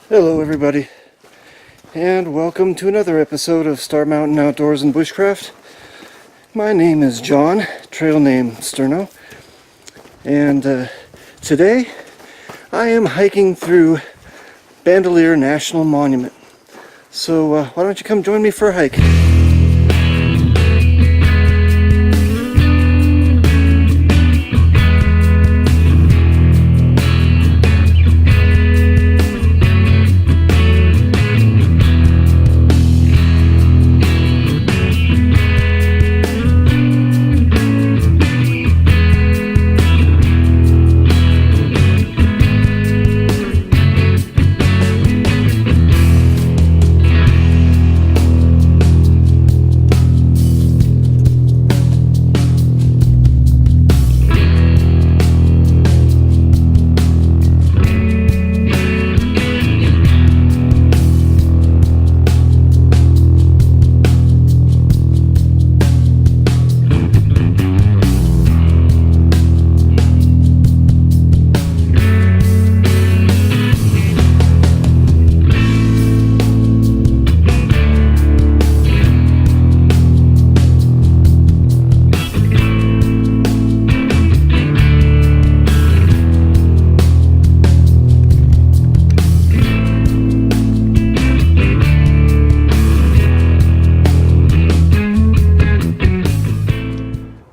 Hello everybody, and welcome to another episode of Star Mountain Outdoors and Bushcraft. My name is John, trail name Sterno, and today I am hiking through Bandelier National Monument. So why don't you come join me for a hike?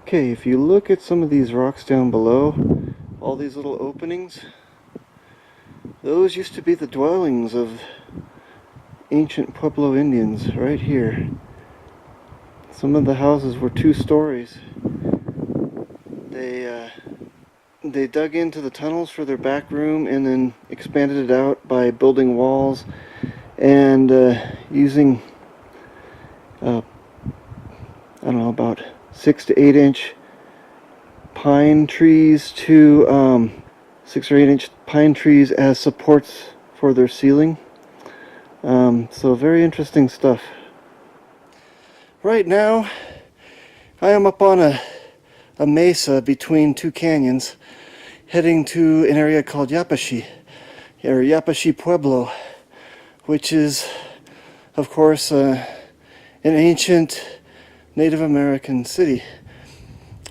Okay, if you look at some of these rocks down below, all these little openings, those used to be the dwellings of ancient Pueblo Indians right here. Some of the houses were 2 stories. They dug into the tunnels for their back room and then expanded it out by building walls and using I don't know, about 6 to 8 inch pine trees to 6 or 8 inch pine trees as supports for their ceiling. So very interesting stuff. Right now I am up on a mesa between 2 canyons heading to an area called Yapashi, or Yapashi Pueblo, which is of course an ancient Native American city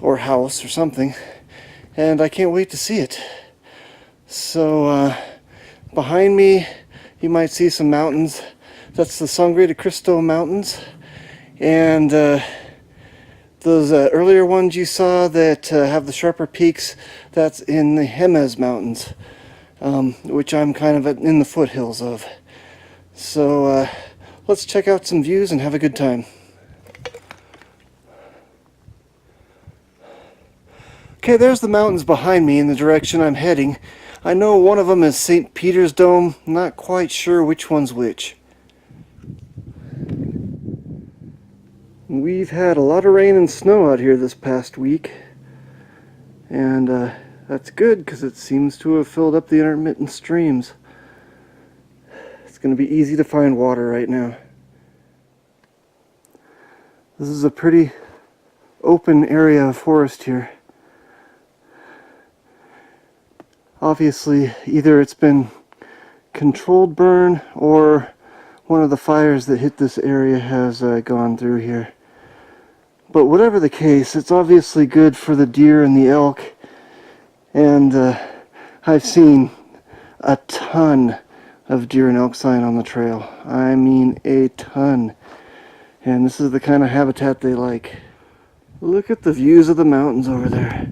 or house or something, and I can't wait to see it. So behind me you might see some mountains. That's the Sangre de Cristo Mountains, and those earlier ones you saw that have the sharper peaks, that's in the Jemez Mountains, which I'm kind of in the foothills of. So let's check out some views and have a good time. Okay, there's the mountains behind me in the direction I'm heading. I know one of them is St. Peter's Dome, not quite sure which one's which. We've had a lot of rain and snow out here this past week, and that's good because it seems to have filled up the intermittent streams. It's going to be easy to find water right now. This is a pretty open area of forest here. Obviously, either it's been controlled burn or one of the fires that hit this area has gone through here. But whatever the case, it's obviously good for the deer and the elk. And I've seen a ton of deer and elk sign on the trail. I mean a ton. And this is the kind of habitat they like. Look at the views of the mountains over there.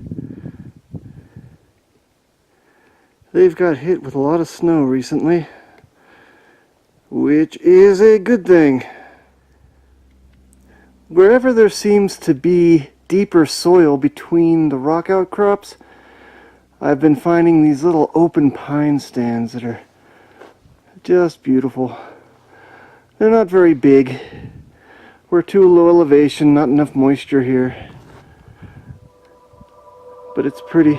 They've got hit with a lot of snow recently, which is a good thing. Wherever there seems to be deeper soil between the rock outcrops, I've been finding these little open pine stands that are just beautiful. They're not very big. We're too low elevation, not enough moisture here. But it's pretty.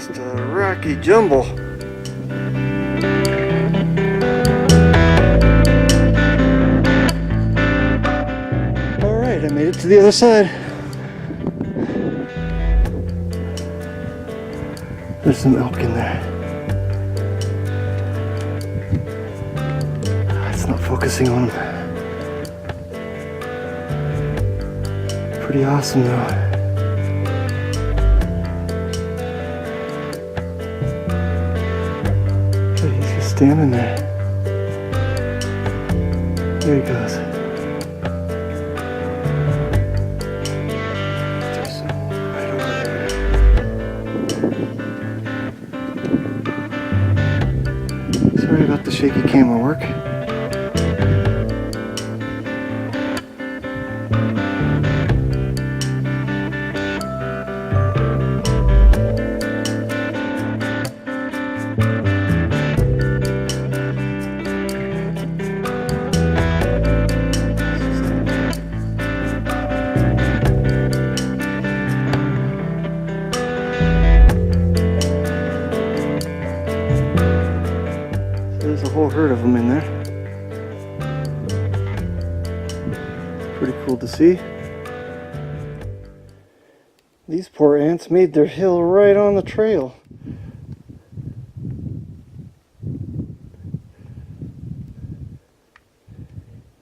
Just a rocky jumble. Alright, I made it to the other side. There's some elk in there. It's not focusing on them. Pretty awesome though. He's just standing there. There he goes. There's some right over there. Sorry about the shaky camera work. There's a whole herd of them in there. Pretty cool to see. These poor ants made their hill right on the trail.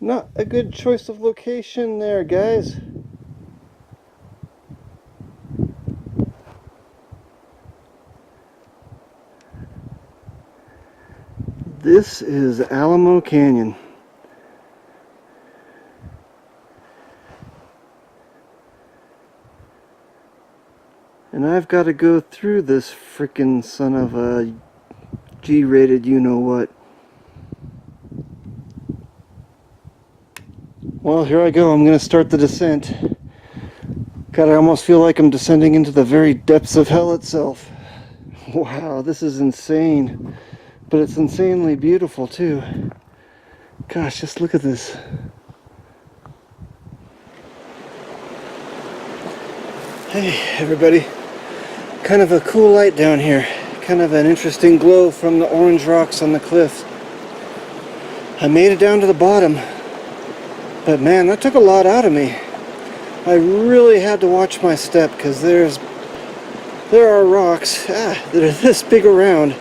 Not a good choice of location there, guys. This is Alamo Canyon. And I've got to go through this frickin' son of a G-rated you-know-what. Well, here I go. I'm going to start the descent. God, I almost feel like I'm descending into the very depths of hell itself. Wow, this is insane. But it's insanely beautiful, too. Gosh, just look at this. Hey, everybody. Kind of a cool light down here. Kind of an interesting glow from the orange rocks on the cliff. I made it down to the bottom. But man, that took a lot out of me. I really had to watch my step because there are rocks that are this big around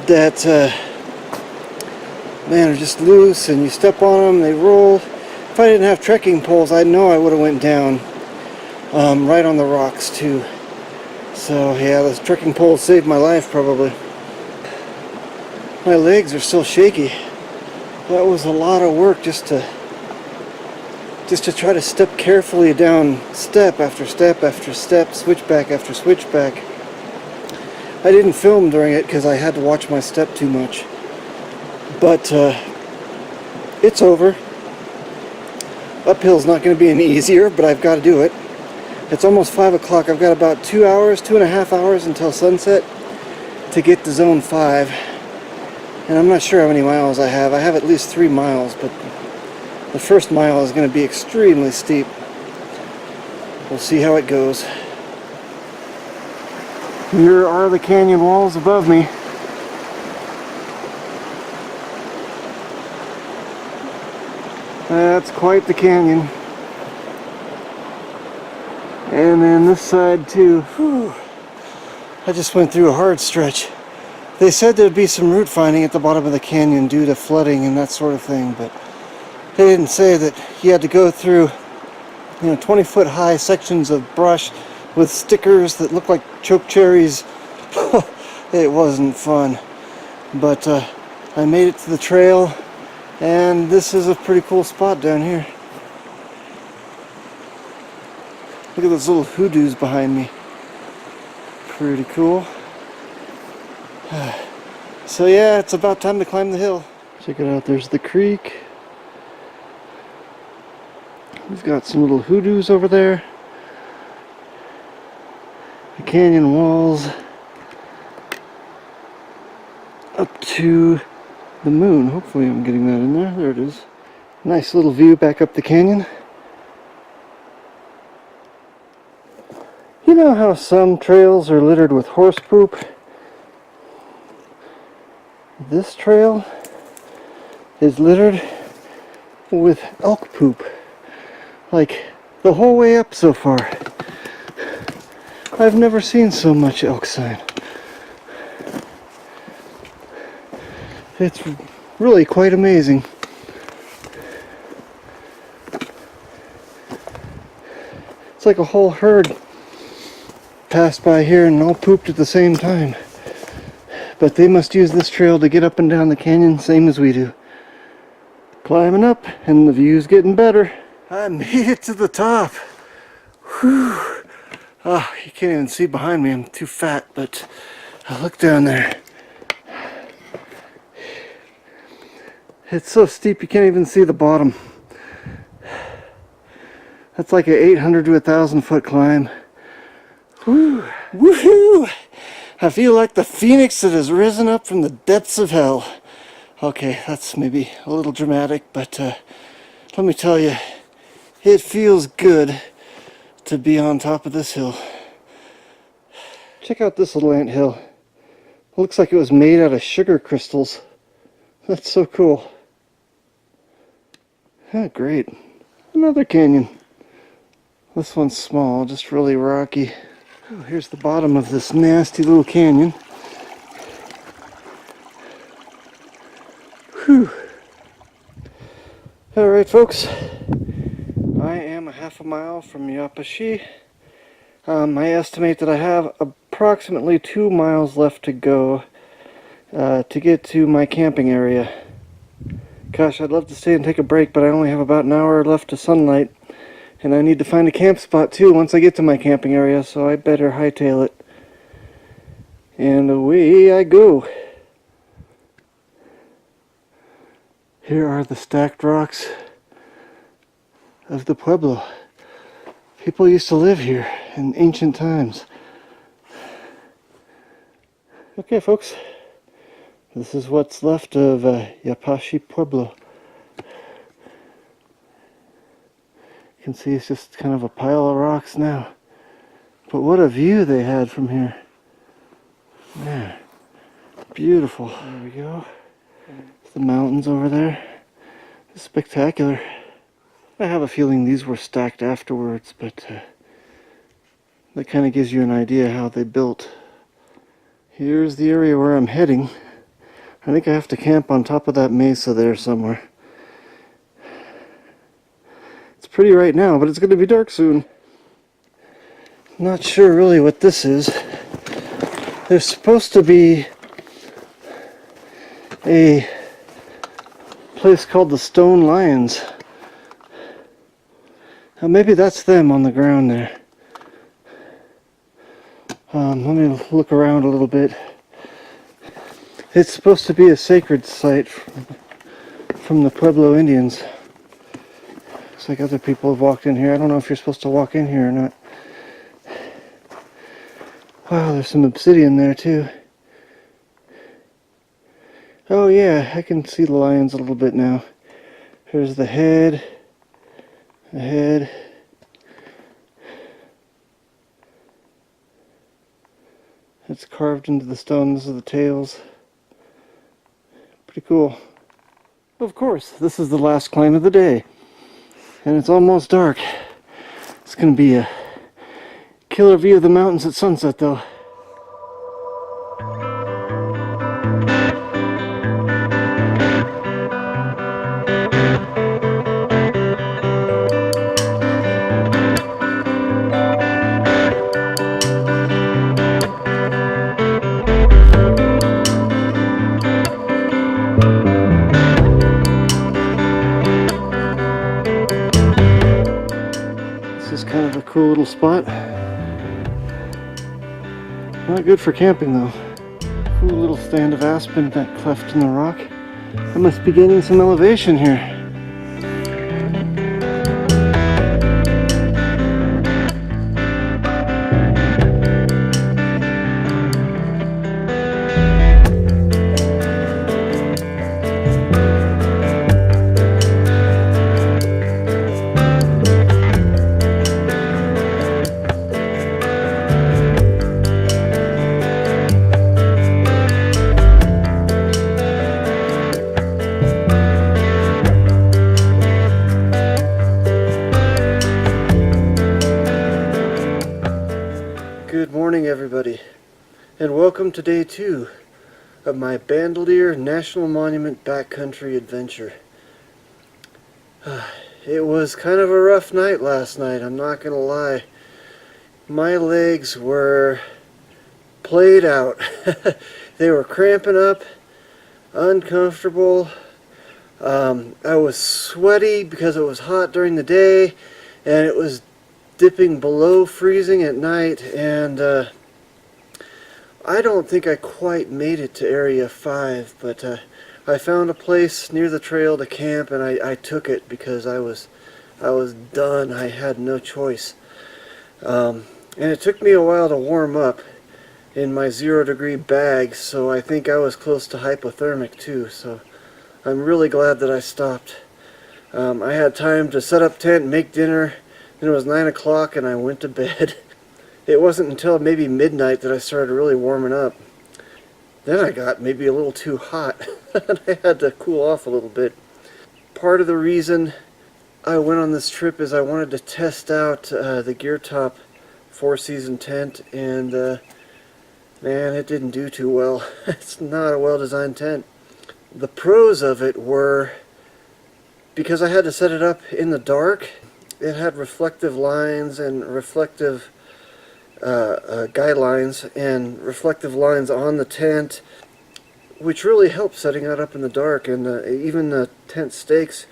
that man, are just loose, and you step on them, they roll. If I didn't have trekking poles, I know I would have went down right on the rocks too. So yeah, those trekking poles saved my life probably. My legs are still shaky. That was a lot of work just to try to step carefully down step after step after step, switchback after switchback. I didn't film during it because I had to watch my step too much. But it's over. Uphill's not going to be any easier, but I've got to do it. It's almost 5 o'clock. I've got about 2.5 hours until sunset to get to zone 5. And I'm not sure how many miles I have. I have at least 3 miles, but the first mile is going to be extremely steep. We'll see how it goes. Here are the canyon walls above me. That's quite the canyon. And then this side too. Whew. I just went through a hard stretch. They said there'd be some root finding at the bottom of the canyon due to flooding and that sort of thing, but they didn't say that you had to go through 20-foot high sections of brush with stickers that look like choke cherries. It wasn't fun. But I made it to the trail, and this is a pretty cool spot down here. Look at those little hoodoos behind me. Pretty cool. So yeah, it's about time to climb the hill. Check it out, there's the creek. We've got some little hoodoos over there. The canyon walls up to the moon. Hopefully I'm getting that in there. There it is. Nice little view back up the canyon. know how some trails are littered with horse poop? This trail is littered with elk poop. Like, the whole way up so far. I've never seen so much elk sign. It's really quite amazing. It's like a whole herd passed by here and all pooped at the same time. But they must use this trail to get up and down the canyon, same as we do. Climbing up, and the view's getting better. I made it to the top. Whew. Oh, you can't even see behind me, I'm too fat, but I look down there. It's so steep you can't even see the bottom. That's like an 800 to 1,000 foot climb. Woo! Woohoo! I feel like the phoenix that has risen up from the depths of hell. Okay, that's maybe a little dramatic, but let me tell you, it feels good to be on top of this hill. Check out this little anthill. It looks like it was made out of sugar crystals. That's so cool. Ah, great. Another canyon. This one's small, just really rocky. Oh, here's the bottom of this nasty little canyon. Whew. Alright folks, I am a half a mile from Yapashi. I estimate that I have approximately 2 miles left to go to get to my camping area. Gosh, I'd love to stay and take a break, but I only have about an hour left to sunlight. And I need to find a camp spot too once I get to my camping area, so I better hightail it. And away I go. Here are the stacked rocks of the Pueblo. People used to live here in ancient times. Okay folks, this is what's left of Yapashi Pueblo. You can see it's just kind of a pile of rocks now. But what a view they had from here. Man, beautiful. There we go. The mountains over there. It's spectacular. I have a feeling these were stacked afterwards, but that kind of gives you an idea how they built. Here's the area where I'm heading. I think I have to camp on top of that mesa there somewhere. It's pretty right now, but it's going to be dark soon. Not sure really what this is. There's supposed to be a place called the Stone Lions. Maybe that's them on the ground there. Let me look around a little bit. It's supposed to be a sacred site from the Pueblo Indians. Looks like other people have walked in here. I don't know if you're supposed to walk in here or not. Wow, there's some obsidian there too. Oh yeah, I can see the lions a little bit now. Here's the head. The head. It's carved into the stone. These are the tails. Pretty cool. Of course, this is the last climb of the day. And it's almost dark. It's going to be a killer view of the mountains at sunset though. Cool little spot. Not good for camping though. Cool little stand of aspen, that cleft in the rock. I must be gaining some elevation here. welcome to day 2 of my Bandelier National Monument backcountry adventure. It was kind of a rough night last night, I'm not gonna lie. My legs were played out. They were cramping up, uncomfortable. I was sweaty because it was hot during the day, and it was dipping below freezing at night, and I don't think I quite made it to Area 5, but I found a place near the trail to camp, and I took it because I was done. I had no choice. And it took me a while to warm up in my 0-degree bag, so I think I was close to hypothermic too, so I'm really glad that I stopped. I had time to set up tent, make dinner, then it was 9 o'clock and I went to bed. It wasn't until maybe midnight that I started really warming up. Then I got maybe a little too hot and I had to cool off a little bit. Part of the reason I went on this trip is I wanted to test out the Gear Top 4-season tent, and man, it didn't do too well. It's not a well-designed tent. The pros of it were, because I had to set it up in the dark, it had reflective lines and reflective guidelines and reflective lines on the tent, which really helped setting it up in the dark, and even the tent stakes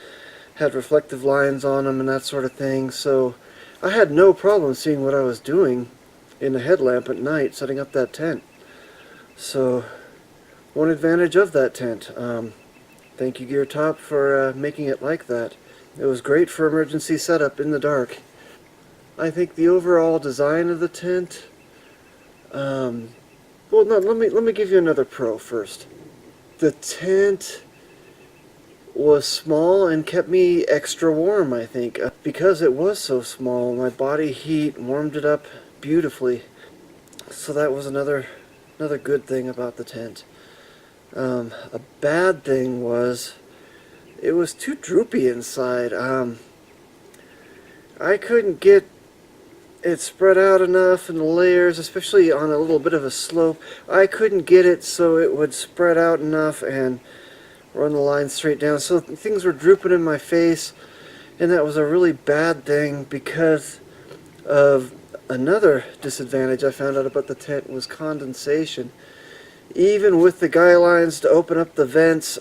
had reflective lines on them and that sort of thing, so I had no problem seeing what I was doing in the headlamp at night setting up that tent. So one advantage of that tent. Thank you, Gear Top, for making it like that. It was great for emergency setup in the dark. I think the overall design of the tent, well, no, let me give you another pro first. The tent was small and kept me extra warm, I think. Because it was so small, my body heat warmed it up beautifully. So that was another good thing about the tent. A bad thing was it was too droopy inside. I couldn't get it spread out enough in the layers, especially on a little bit of a slope. I couldn't get it so it would spread out enough and run the line straight down. So things were drooping in my face, and that was a really bad thing because of another disadvantage I found out about the tent was condensation. Even with the guidelines to open up the vents,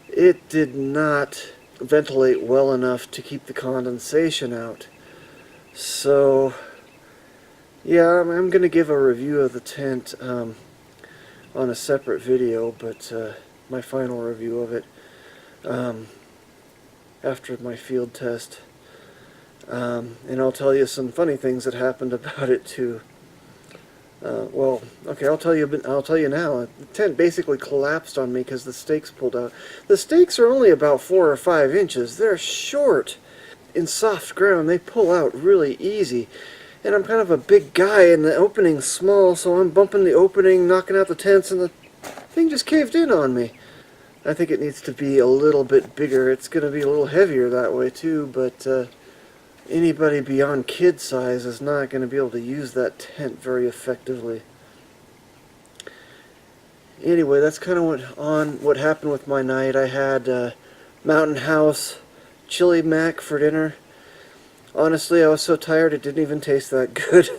it did not ventilate well enough to keep the condensation out. So yeah, I'm going to give a review of the tent on a separate video, but my final review of it after my field test. And I'll tell you some funny things that happened about it too. Well, okay, I'll tell you now. The tent basically collapsed on me because the stakes pulled out. The stakes are only about 4 or 5 inches. They're short. In soft ground, they pull out really easy. And I'm kind of a big guy, and the opening's small, so I'm bumping the opening, knocking out the tents, and the thing just caved in on me. I think it needs to be a little bit bigger. It's going to be a little heavier that way too, but anybody beyond kid size is not going to be able to use that tent very effectively. Anyway, that's kind of what happened with my night. I had Mountain House chili mac for dinner. Honestly, I was so tired it didn't even taste that good.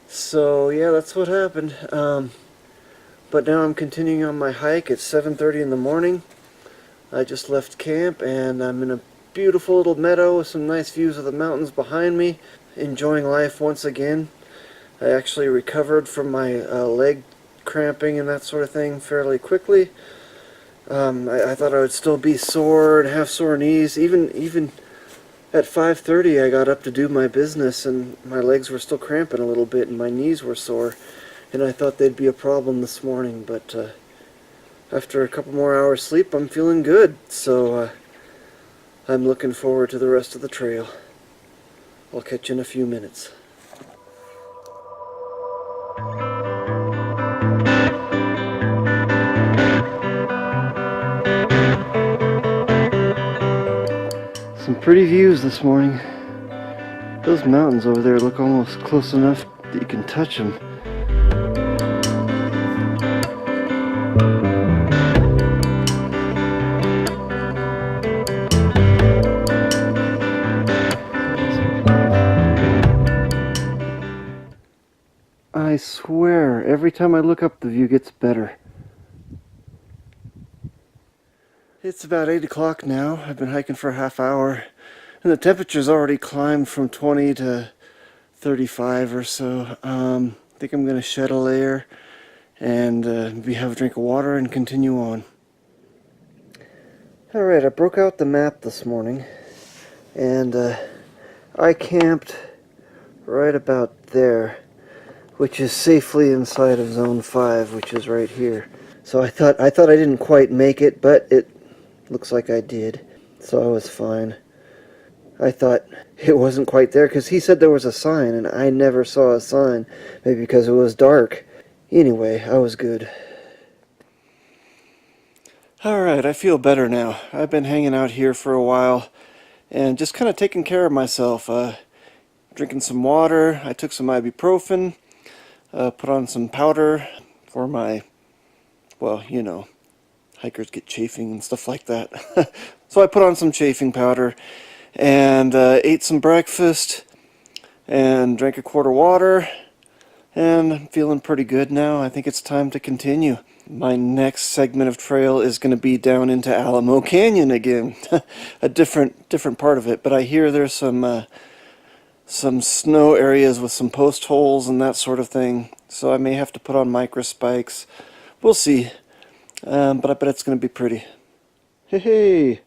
So yeah, that's what happened. But now I'm continuing on my hike. It's 7:30 in the morning. I just left camp and I'm in a beautiful little meadow with some nice views of the mountains behind me, enjoying life once again. I actually recovered from my leg cramping and that sort of thing fairly quickly. I thought I would still be sore and have sore knees. Even at 5:30 I got up to do my business and my legs were still cramping a little bit and my knees were sore, and I thought they'd be a problem this morning, but after a couple more hours sleep I'm feeling good, so I'm looking forward to the rest of the trail. I'll catch you in a few minutes. Some pretty views this morning. Those mountains over there look almost close enough that you can touch them. I swear, every time I look up the view gets better. It's about 8 o'clock now. I've been hiking for a half hour, and the temperature's already climbed from 20 to 35 or so. I think I'm going to shed a layer and maybe have a drink of water and continue on. Alright, I broke out the map this morning, and I camped right about there, which is safely inside of Zone 5, which is right here. So I thought I didn't quite make it, but it looks like I did, so I was fine. I thought it wasn't quite there because he said there was a sign, and I never saw a sign, maybe because it was dark. Anyway, I was good. Alright, I feel better now. I've been hanging out here for a while and just kind of taking care of myself. Drinking some water, I took some ibuprofen, put on some powder for my, well, you know, hikers get chafing and stuff like that. So I put on some chafing powder and ate some breakfast and drank a quart of water, and I'm feeling pretty good now. I think it's time to continue. My next segment of trail is going to be down into Alamo Canyon again. A different part of it, but I hear there's some snow areas with some post holes and that sort of thing, so I may have to put on micro spikes. We'll see, but I bet it's going to be pretty. Hey,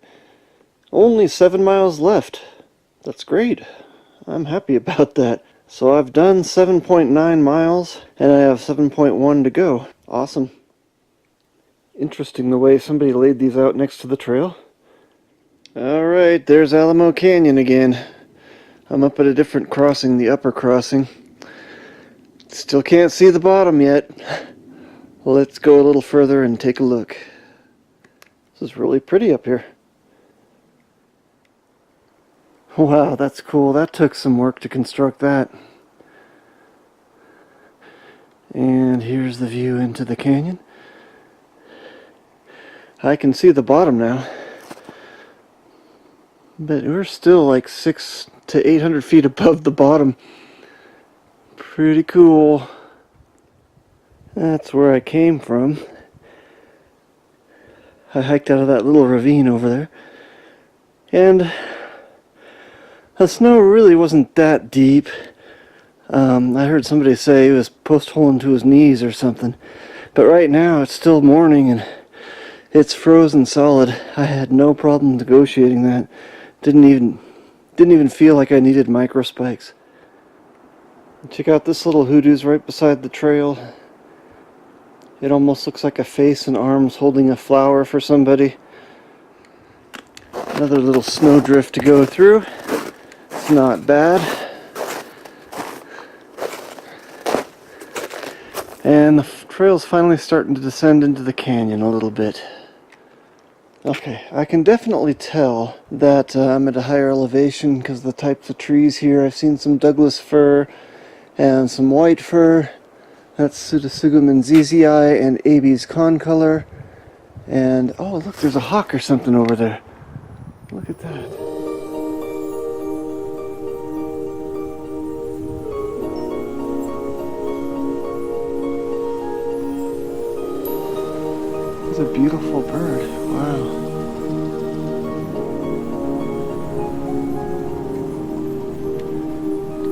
only 7 miles left. That's great. I'm happy about that. So I've done 7.9 miles, and I have 7.1 to go. Awesome. Interesting the way somebody laid these out next to the trail. Alright, there's Alamo Canyon again. I'm up at a different crossing, the upper crossing. Still can't see the bottom yet. Let's go a little further and take a look. This is really pretty up here. Wow, that's cool. That took some work to construct that. And here's the view into the canyon. I can see the bottom now. But we're still like 600 to 800 feet above the bottom. Pretty cool. That's where I came from. I hiked out of that little ravine over there. And the snow really wasn't that deep. I heard somebody say it was post-holing to his knees or something. But right now it's still morning and it's frozen solid. I had no problem negotiating that. Didn't even feel like I needed micro spikes. Check out this little hoodoo's right beside the trail. It almost looks like a face and arms holding a flower for somebody. Another little snowdrift to go through. It's not bad. And the trail's finally starting to descend into the canyon a little bit. Okay, I can definitely tell that I'm at a higher elevation because of the types of trees here. I've seen some Douglas fir and some white fir. That's Pseudosugum zizii and Abies concolor. And oh look, there's a hawk or something over there. Look at that. It's a beautiful bird. Wow.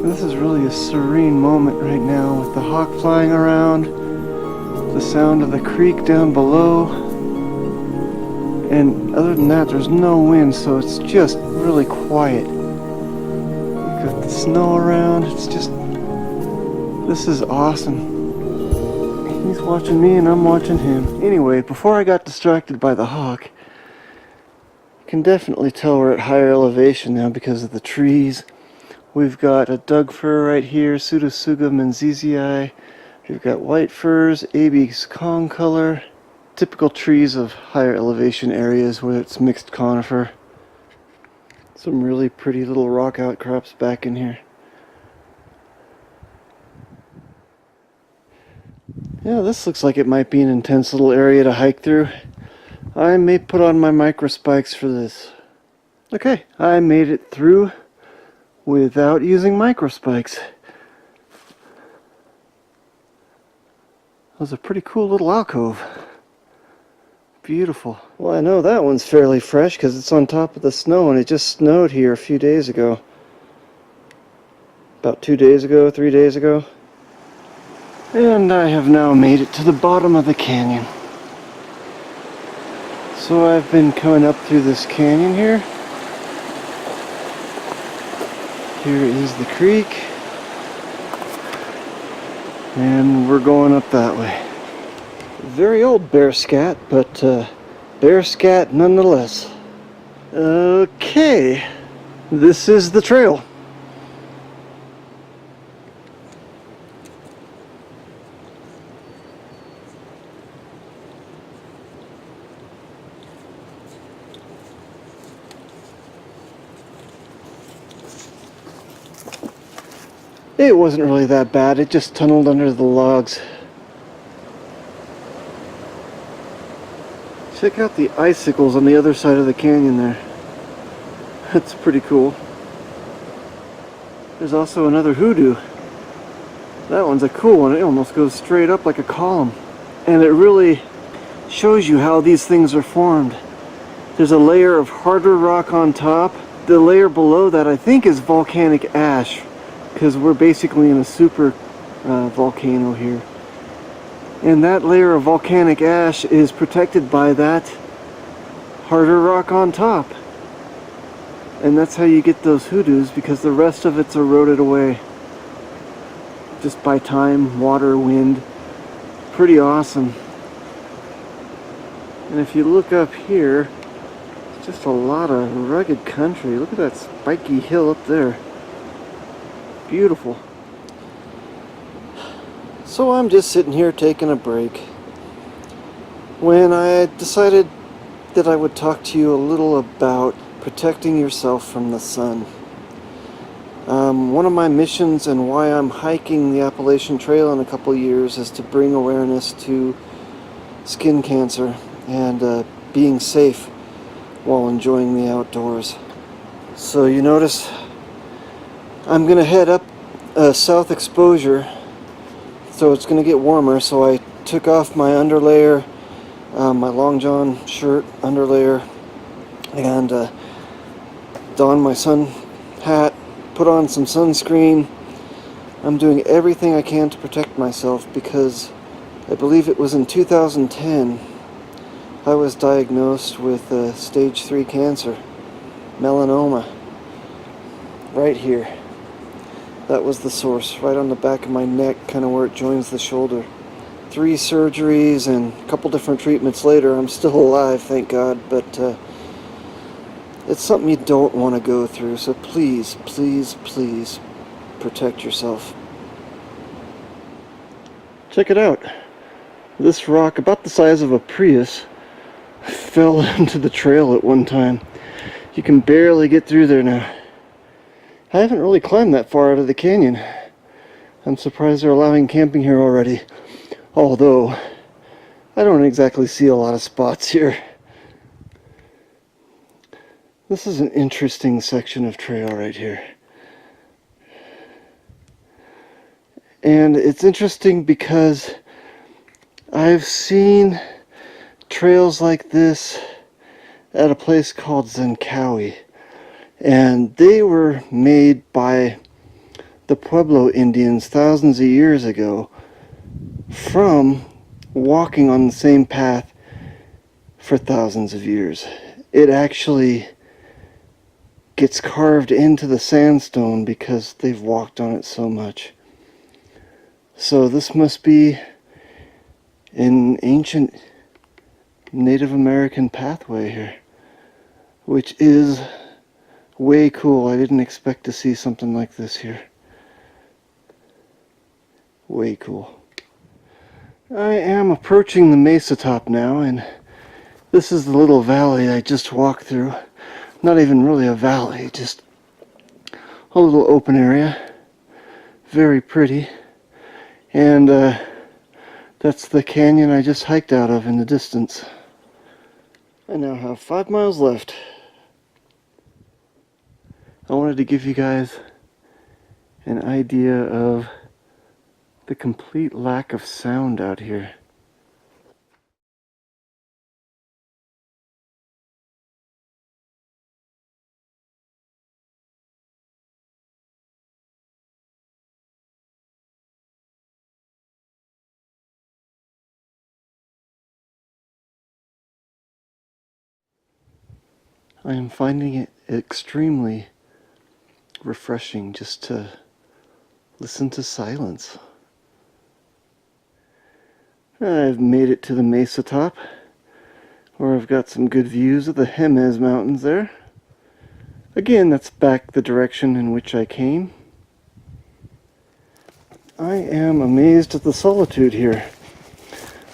This is really a serene moment right now with the hawk flying around, the sound of the creek down below, and other than that there's no wind, so it's just really quiet. You've got the snow around, it's just, this is awesome. He's watching me and I'm watching him. Anyway, before I got distracted by the hawk, you can definitely tell we're at higher elevation now because of the trees. We've got a Doug fir right here, Pseudosugum zizii. We've got white firs, Abies concolor. Typical trees of higher elevation areas where it's mixed conifer. Some really pretty little rock outcrops back in here. Yeah, this looks like it might be an intense little area to hike through. I may put on my micro spikes for this. Okay, I made it through without using micro spikes. That was a pretty cool little alcove. Beautiful. Well, I know that one's fairly fresh because it's on top of the snow, and it just snowed here a few days ago. About 2 days ago, 3 days ago. And I have now made it to the bottom of the canyon. So I've been coming up through this canyon here. Here is the creek. And we're going up that way. Very old bear scat, but bear scat nonetheless. Okay, this is the trail. It wasn't really that bad, it just tunneled under the logs. Check out the icicles on the other side of the canyon there. That's pretty cool. There's also another hoodoo. That one's a cool one, it almost goes straight up like a column. And it really shows you how these things are formed. There's a layer of harder rock on top. The layer below that I think is volcanic ash, because we're basically in a super volcano here. And that layer of volcanic ash is protected by that harder rock on top. And that's how you get those hoodoos, because the rest of it's eroded away. Just by time, water, wind. Pretty awesome. And if you look up here, it's just a lot of rugged country. Look at that spiky hill up there. Beautiful. So I'm just sitting here taking a break when I decided that I would talk to you a little about protecting yourself from the sun. One of my missions and why I'm hiking the Appalachian Trail in a couple years is to bring awareness to skin cancer and being safe while enjoying the outdoors. So you notice I'm going to head up south exposure, so it's going to get warmer, so I took off my underlayer, my long john shirt underlayer, and donned my sun hat, put on some sunscreen. I'm doing everything I can to protect myself because I believe it was in 2010 I was diagnosed with stage 3 cancer, melanoma, right here. That was the source, right on the back of my neck, kind of where it joins the shoulder. 3 surgeries and a couple different treatments later, I'm still alive, thank God, but it's something you don't want to go through, so please, please, please protect yourself. Check it out. This rock, about the size of a Prius, fell into the trail at one time. You can barely get through there now. I haven't really climbed that far out of the canyon. I'm surprised they're allowing camping here already. Although, I don't exactly see a lot of spots here. This is an interesting section of trail right here. And it's interesting because I've seen trails like this at a place called Zenkawi. And they were made by the Pueblo Indians thousands of years ago from walking on the same path for thousands of years. It actually gets carved into the sandstone because they've walked on it so much. So this must be an ancient Native American pathway here, which is way cool. I didn't expect to see something like this here. Way cool. I am approaching the mesa top now, and this is the little valley I just walked through. Not even really a valley, just a little open area. Very pretty. And That's the canyon I just hiked out of in the distance. I now have 5 miles left. I wanted to give you guys an idea of the complete lack of sound out here. I am finding it extremely refreshing just to listen to silence. I've made it to the mesa top, where I've got some good views of the Jemez Mountains there. Again, that's back the direction in which I came. I am amazed at the solitude here.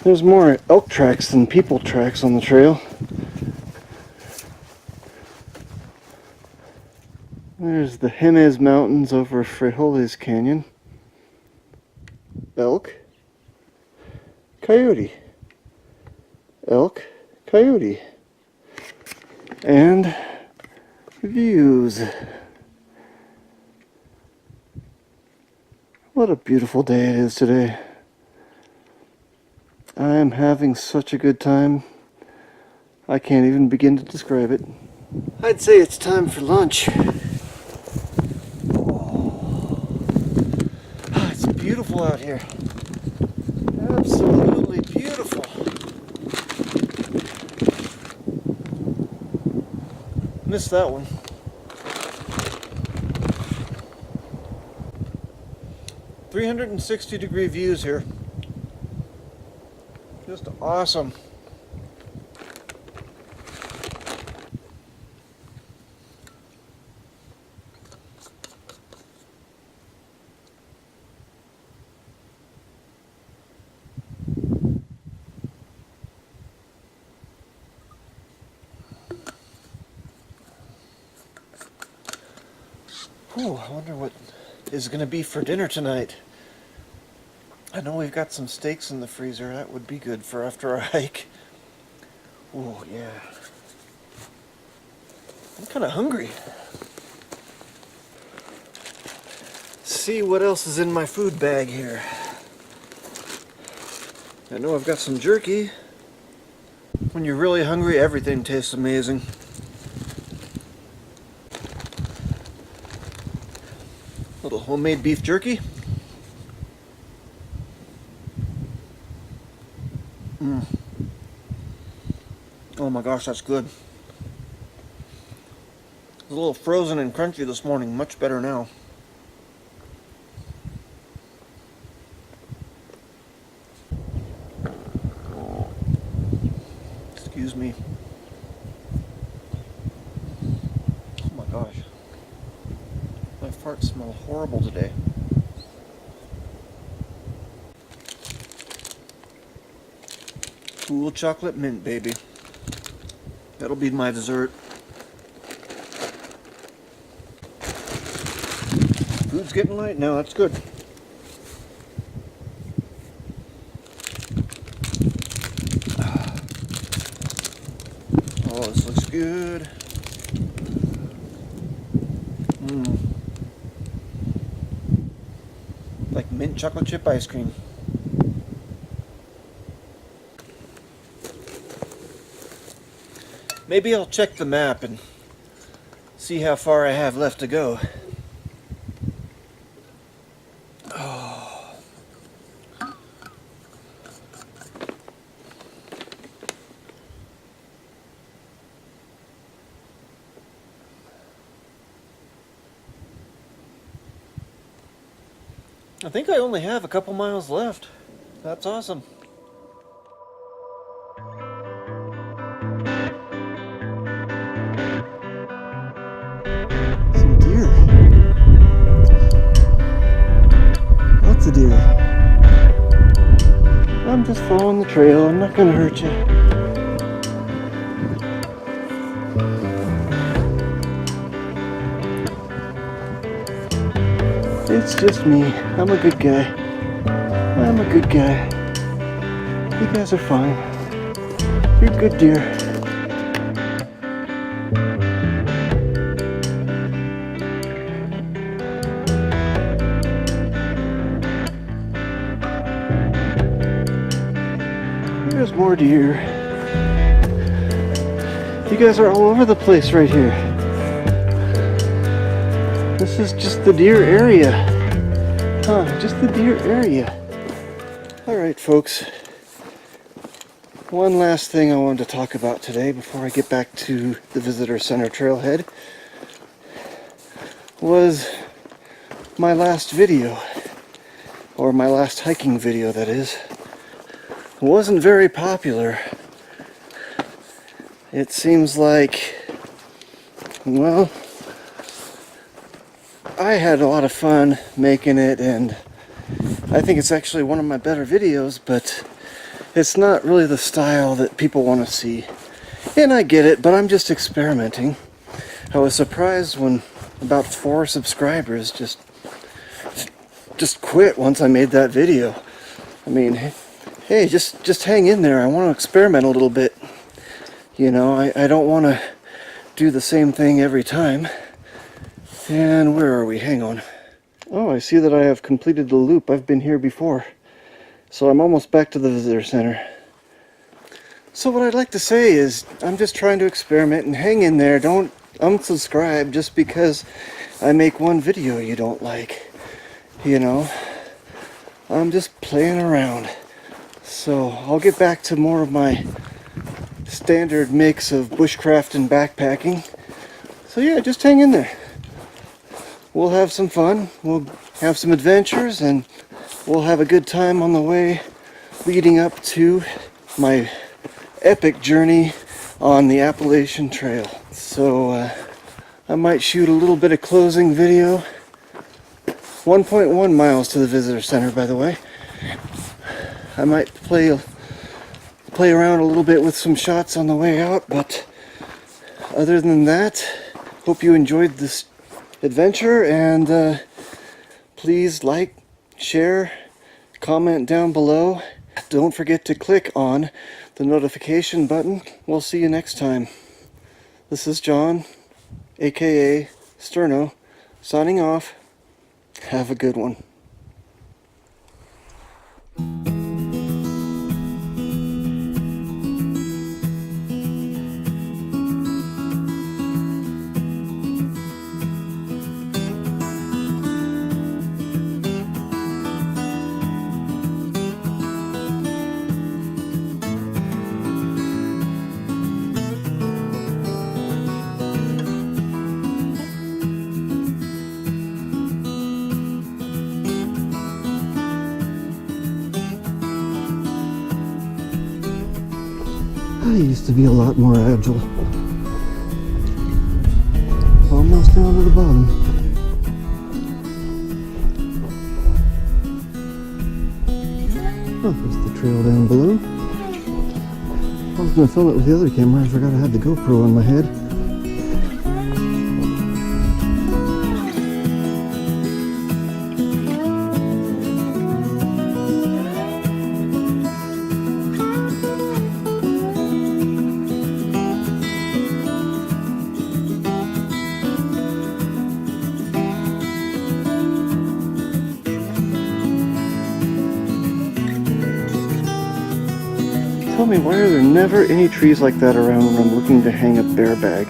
There's more elk tracks than people tracks on the trail. There's the Jemez Mountains over Frijoles Canyon. Elk. Coyote. Elk. Coyote. And views. What a beautiful day it is today. I am having such a good time. I can't even begin to describe it. I'd say it's time for lunch. It's beautiful out here. Absolutely beautiful. Missed that one. .360-degree views here. Just awesome. Ooh, I wonder what is going to be for dinner tonight. I know we've got some steaks in the freezer. That would be good for after a hike. Oh yeah. I'm kind of hungry. See what else is in my food bag here. I know I've got some jerky. When you're really hungry, everything tastes amazing. Little homemade beef jerky. Oh my gosh, that's good. It was a little frozen and crunchy this morning, much better now. Excuse me. Oh my gosh. My farts smell horrible today. Cool chocolate mint, baby. That'll be my dessert. Food's getting light now, that's good. Oh, this looks good. Like mint chocolate chip ice cream. Maybe I'll check the map and see how far I have left to go. Oh. I think I only have a couple miles left. That's awesome. Lots of deer. I'm just following the trail. I'm not gonna hurt you. It's just me. I'm a good guy. I'm a good guy. You guys are fine. You're good deer. There's more deer. You guys are all over the place right here. This is just the deer area. Huh, just the deer area. Alright folks, one last thing I wanted to talk about today before I get back to the Visitor Center trailhead was my last video, or my last hiking video that is. It wasn't very popular. It seems like, well, I had a lot of fun making it, and I think it's actually one of my better videos, but it's not really the style that people want to see. And I get it, but I'm just experimenting. I was surprised when about 4 subscribers just quit once I made that video. I mean, hey, just hang in there. I want to experiment a little bit. You know, I don't want to do the same thing every time. And where are we? Hang on. Oh, I see that I have completed the loop. I've been here before. So I'm almost back to the Visitor Center. So what I'd like to say is, I'm just trying to experiment, and hang in there. Don't unsubscribe just because I make one video you don't like. You know, I'm just playing around. So I'll get back to more of my standard mix of bushcraft and backpacking. So yeah, just hang in there. We'll have some fun. We'll have some adventures, and we'll have a good time on the way leading up to my epic journey on the Appalachian Trail. So I might shoot a little bit of closing video. 1.1 miles to the Visitor Center, by the way. I might play around a little bit with some shots on the way out, but other than that, hope you enjoyed this adventure, and please like, share, comment down below. Don't forget to click on the notification button. We'll see you next time. This is John, aka Sterno, signing off. Have a good one. I used to be a lot more agile. Almost down to the bottom. Oh, there's the trail down below. I was going to film it with the other camera. I forgot I had the GoPro on my head. Tell me, why are there never any trees like that around when I'm looking to hang a bear bag?